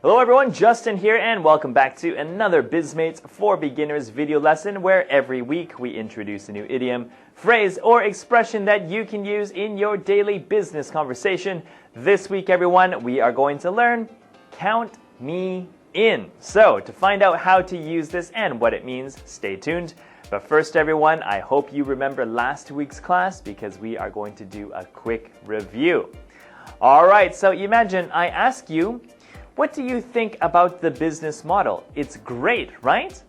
Hello everyone, Justin here and welcome back to another Bizmates for Beginners video lesson where every week we introduce a new idiom, phrase, or expression that you can use in your daily business conversation. This week everyone, we are going to learn count me in. So to find out how to use this and what it means, stay tuned. But first everyone, I hope you remember last week's class because we are going to do a quick review. Alright, so imagine I ask you, what do you think about the business model? It's great, right?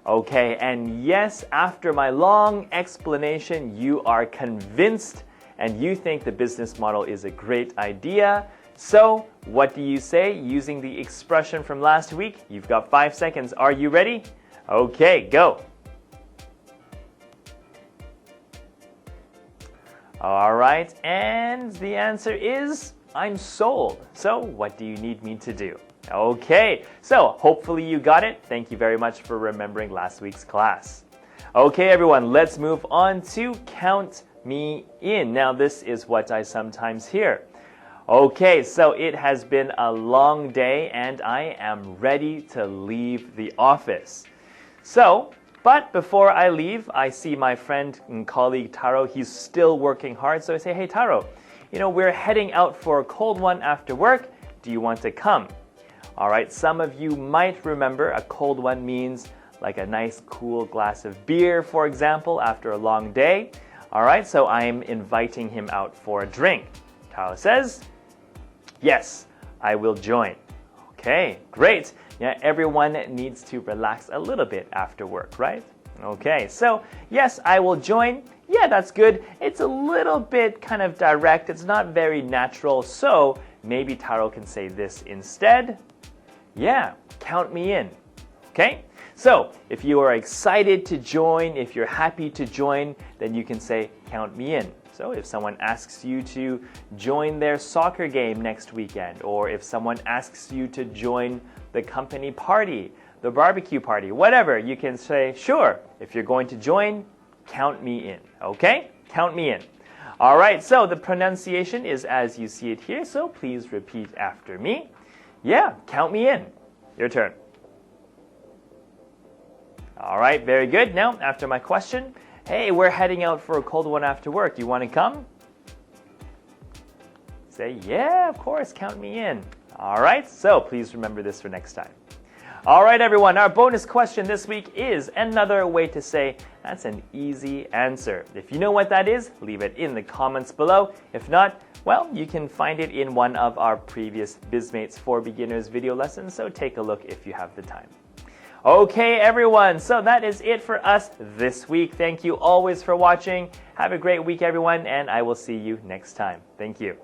Okay, and yes, after my long explanation, you are convinced and you think the business model is a great idea. So, what do you say using the expression from last week? You've got 5 seconds. Are you ready? Okay, go. Alright, and the answer is I'm sold. So what do you need me to do? Okay, so hopefully you got it. Thank you very much for remembering last week's class. Okay, everyone, let's move on to count me in. Now, this is what I sometimes hear. Okay, so it has been a long day and I am ready to leave the office. But before I leave, I see my friend and colleague Taro. He's still working hard. So I say, hey, Taro, we're heading out for a cold one after work. Do you want to come? All right, some of you might remember a cold one means like a nice cool glass of beer, for example, after a long day. All right, so I'm inviting him out for a drink. Taro says, yes, I will join. Okay, great. Yeah, everyone needs to relax a little bit after work, right? Okay, so yes, I will join. Yeah, that's good. It's a little bit kind of direct. It's not very natural. So maybe Taro can say this instead. Yeah, count me in. Okay? So if you are excited to join, if you're happy to join, then you can say count me in. So if someone asks you to join their soccer game next weekend, or if someone asks you to join the company party, the barbecue party, whatever, you can say, sure, if you're going to join, count me in, okay? Count me in. All right, so the pronunciation is as you see it here, so please repeat after me. Yeah, count me in. Your turn. All right, very good. Now, after my question, hey, we're heading out for a cold one after work. You want to come? Say, yeah, of course, count me in. All right, so please remember this for next time. All right, everyone, our bonus question this week is another way to say that's an easy answer. If you know what that is, leave it in the comments below. If not, well, you can find it in one of our previous Bizmates for Beginners video lessons, so take a look if you have the time. Okay, everyone, so that is it for us this week. Thank you always for watching. Have a great week, everyone, and I will see you next time. Thank you.